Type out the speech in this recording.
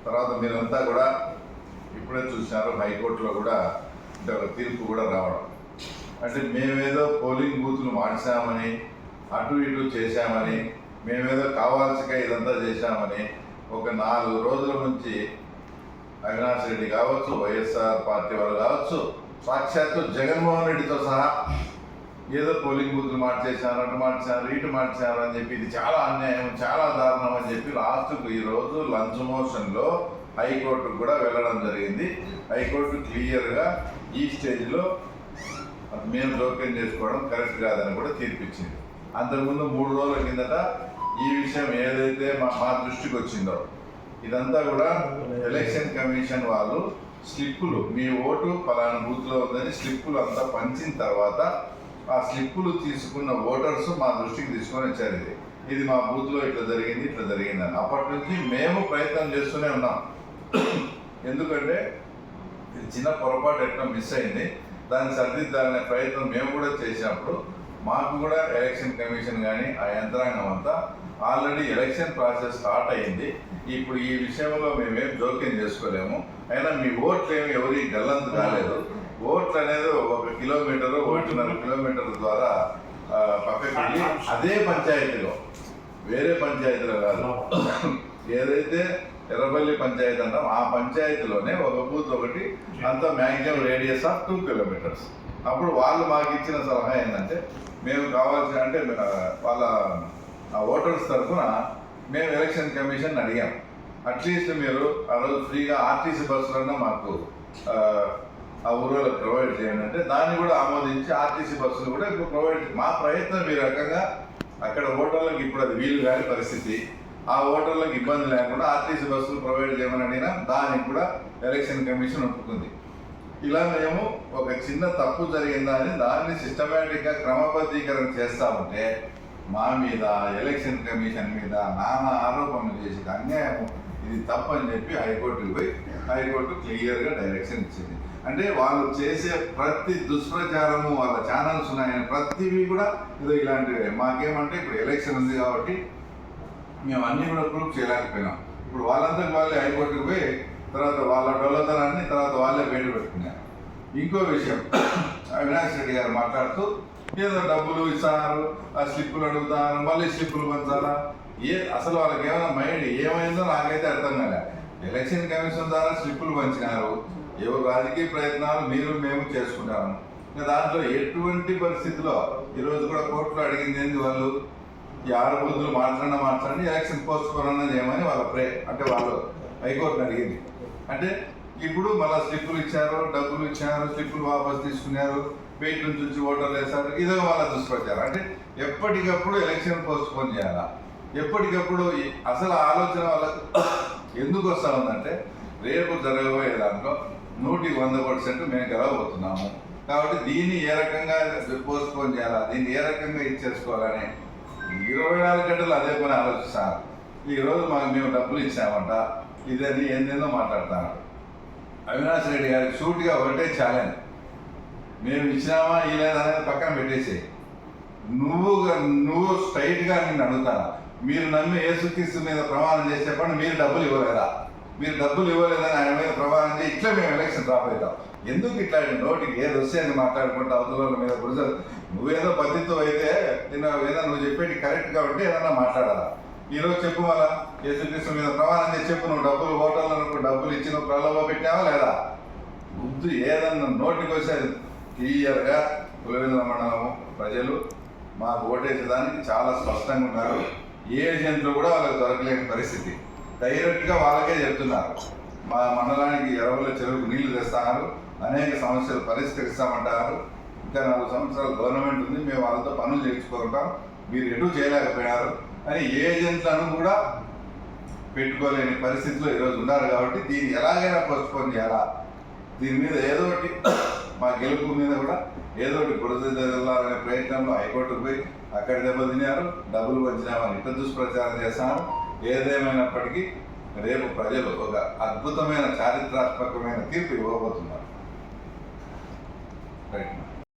తర్వాత మీరంతా కూడా ఇప్పుడే చూసినారు, హైకోర్టులో కూడా ఒక తీర్పు కూడా రావడం. అంటే మేమేదో పోలింగ్ బూత్లు మార్చామని, అటు ఇటు చేశామని, మేమేదో కావాల్సిగా ఇదంతా చేశామని ఒక 4 రోజుల నుంచి అవినాష్ రెడ్డి కావచ్చు, వైఎస్ఆర్ పార్టీ వాళ్ళు కావచ్చు, సాక్షాత్తు జగన్మోహన్ రెడ్డితో సహా ఏదో పోలింగ్ బూత్లు మార్చేశారు, అటు మార్చారు, ఇటు మార్చారు అని చెప్పి ఇది చాలా అన్యాయం, చాలా దారుణం అని చెప్పి లాస్ట్కు ఈరోజు లంచ్ మోషన్లో హైకోర్టుకు కూడా వెళ్ళడం జరిగింది. హైకోర్టు క్లియర్గా ఈ స్టేజ్లో మేము జోక్యం చేసుకోవడం కరెక్ట్ కాదని కూడా తీర్పిచ్చింది. అంతకుముందు 3 రోజుల కిందట ఈ విషయం ఏదైతే మా దృష్టికి వచ్చిందో ఇదంతా కూడా ఎలక్షన్ కమిషన్ వాళ్ళు స్లిప్పులు, మీ ఓటు పలానా బూత్లో ఉందని స్లిప్పులు అంతా పంచిన తర్వాత ఆ స్లిప్పులు తీసుకున్న ఓటర్స్ మా దృష్టికి తీసుకొని వచ్చారు. ఇది మా బూత్లో ఇట్లా జరిగిందని. అప్పటి నుంచి మేము ప్రయత్నం చేస్తూనే ఉన్నాం. ఎందుకంటే ఇది చిన్న పొరపాటు ఎట్లా మిస్ అయింది, దాన్ని సరిదిద్దాలనే ప్రయత్నం మేము కూడా చేసినప్పుడు మాకు కూడా ఎలక్షన్ కమిషన్ కానీ ఆ యంత్రాంగం అంతా ఆల్రెడీ ఎలక్షన్ ప్రాసెస్ స్టార్ట్ అయింది, ఇప్పుడు ఈ విషయంలో మేమేం జోక్యం చేసుకోలేము, అయినా మీ ఓట్లు ఏమి ఎవరి గల్లంతు కాలేదు, ఓట్లు అనేది 1 కిలోమీటరు 1.5 కిలోమీటర్ల ద్వారా పక్కకి వెళ్ళి అదే పంచాయతీలో, వేరే పంచాయతీలో కాదు, ఏదైతే ఎర్రబల్లి పంచాయతీ అంటాం ఆ పంచాయతీలోనే ఒక బూత్ ఒకటి, అంతా మ్యాక్సిమం రేడియస్ ఆఫ్ 2 కిలోమీటర్స్. అప్పుడు వాళ్ళు మాకు ఇచ్చిన సలహా ఏంటంటే మేము కావాల్సిన అంటే వాళ్ళ ఓటర్స్ తరఫున మేము ఎలక్షన్ కమిషన్ అడిగాం, అట్లీస్ట్ మీరు ఆ రోజు ఫ్రీగా ఆర్టీసీ బస్సులన్నా మాకు ఆ ఊళ్ళో ప్రొవైడ్ చేయండి అంటే దాన్ని కూడా ఆమోదించి ఆర్టీసీ బస్సులు కూడా ఇప్పుడు ప్రొవైడ్. మా ప్రయత్నం ఈ రకంగా అక్కడ ఓటర్లకు ఇప్పుడు అది వీలు కాని పరిస్థితి, ఆ ఓటర్లకు ఇబ్బంది లేకుండా ఆర్టీసీ బస్సులు ప్రొవైడ్ చేయమని అడిగినా దానికి కూడా ఎలక్షన్ కమిషన్ ఒప్పుకుంది. ఇలా మేము ఒక చిన్న తప్పు జరిగిందా అని దాన్ని సిస్టమేటిక్గా క్రమబద్ధీకరణ చేస్తూ ఉంటే మా మీద ఎలక్షన్ కమిషన్ మీద నానా ఆరోపణలు చేసి అన్యాయం, ఇది తప్పని చెప్పి హైకోర్టుకి పోయి హైకోర్టు క్లియర్గా డైరెక్షన్ ఇచ్చింది. అంటే వాళ్ళు చేసే ప్రతి దుష్ప్రచారము, వాళ్ళ ఛానల్స్ ఉన్నాయని ప్రతివి కూడా ఏదో ఇలాంటివి. మాకేమంటే ఇప్పుడు ఎలక్షన్ ఉంది కాబట్టి మేము అన్నీ కూడా ప్రూఫ్ చేయలేకపోయినాం. ఇప్పుడు వాళ్ళంతా వాళ్ళే హైకోర్టుకి పోయి తర్వాత వాళ్ళ డొల్లతనాన్ని తర్వాత వాళ్ళే బయట పెట్టుకున్నారు. ఇంకో విషయం, అవినాష్ రెడ్డి గారు మాట్లాడుతూ ఏదో డబ్బులు ఇస్తారు, ఆ స్లిప్పులు అడుగుతారు, మళ్ళీ స్లిప్పులు పంచాలా, అసలు వాళ్ళకి ఏమైనా మైండ్ ఏమైందో నాకైతే అర్థం కాలే. ఎలక్షన్ కమిషన్ ద్వారా స్లిప్పులు పంచినారు, ఎవరు రాజకీయ ప్రయత్నాలు మీరు మేము చేసుకుంటాము. దాంట్లో ఎటువంటి పరిస్థితిలో ఈరోజు కూడా కోర్టులో అడిగింది ఏంది, వాళ్ళు ఈ 6 బూతులు మార్చండి ఎలక్షన్ పోస్ట్ పోన్ చేయమని వాళ్ళ అంటే వాళ్ళు హైకోర్టుని అడిగింది. అంటే ఇప్పుడు మళ్ళీ స్లిప్పులు ఇచ్చారు, డబ్బులు ఇచ్చారు, స్లిప్పులు వాపసు తీసుకున్నారు, వెయిట్ నుంచి వచ్చి ఓటర్లు వేశారు, ఇదో వాళ్ళ దుష్ప్రచారం. అంటే ఎప్పటికప్పుడు ఎలక్షన్ పోస్ట్ పోన్ చేయాలా, ఎప్పటికప్పుడు అసలు ఆలోచన వాళ్ళకు ఎందుకు వస్తూ ఉందంటే రేపు జరగబోయే దాంట్లో 100% మేము గెలవబోతున్నాము కాబట్టి దీన్ని ఏ రకంగా పోస్ట్ పోన్ చేయాలా, దీన్ని ఏ రకంగా ఇచ్చేసుకోవాలని 24 గంటలు అదే పని ఆలోచిస్తారు. ఈరోజు మేము డబ్బులు ఇచ్చామంట, ఇదని ఏందేందో మాట్లాడతాను. అవినాష్ రెడ్డి గారికి సూటిగా ఒకటే ఛాలెంజ్, మేము ఇచ్చినామా ఇలేదనేది పక్కన పెట్టేసి నువ్వు స్ట్రైట్గా నిన్ను అడుగుతాను, మీరు నమ్మి యేసుక్రీస్తు మీద ప్రమాణం చేసి చెప్పండి, మీరు డబ్బులు ఇవ్వలేదా, మీరు డబ్బులు ఇవ్వలేదని ఆయన మీద ప్రమాణం చేసి ఇట్లా మేము ఎలక్షన్ డ్రాప్ అవుతాం. ఎందుకు ఇట్లా నోటికి ఏది వస్తే అని మాట్లాడుకుంటా అవతల మీద గురిజలు, నువ్వేదో పద్ధతితో అయితే ఏదో నువ్వు చెప్పేది కరెక్ట్ కాబట్టి ఏదన్నా మాట్లాడాలా. ఈరోజు చెప్పు మళ్ళా యేసుక్రీస్తు మీద ప్రమాణం చేసి చెప్పు, నువ్వు డబ్బులు ఓటర్లకు డబ్బులు ఇచ్చి నువ్వు ప్రలోభ పెట్టావా లేదా, బుద్ధి ఏదన్నా నోటికి వస్తే క్లియర్గా పులివెందుల మండలము ప్రజలు మాకు ఓటేసేదానికి చాలా స్పష్టంగా ఉన్నారు. ఏజెంట్లు కూడా వాళ్ళకి దొరకలేని పరిస్థితి, డైరెక్ట్గా వాళ్ళకే చెప్తున్నారు. మా మండలానికి ఎరవల చెరువుకు నీళ్లు తెస్తున్నారు, అనేక సమస్యలు పరిష్కరిస్తామంటారు, ఇంకా 4 సంవత్సరాలు గవర్నమెంట్ ఉంది, మేము వాళ్ళతో పనులు చేయించుకుంటాం, మీరు ఎటు చేయలేకపోయినారు అని ఏజెంట్లను కూడా పెట్టుకోలేని పరిస్థితిలో ఈరోజు ఉన్నారు. కాబట్టి దీన్ని ఎలాగైనా పోస్ట్పోన్ చేయాలా, దీని మీద ఏదో ఒకటి మా గెలుపు మీద కూడా ఏదో ఒకటి బురదల్లాలనే ప్రయత్నంలో హైకోర్టుకు పోయి అక్కడ దెబ్బతిన్నారు, డబ్బులు పంచినామని ఇట్లా దుష్ప్రచారం చేస్తున్నారు. ఏదేమైనప్పటికీ రేపు ప్రజలు ఒక అద్భుతమైన చారిత్రాత్మకమైన తీర్పు ఇవ్వబోతున్నారు. రైట్.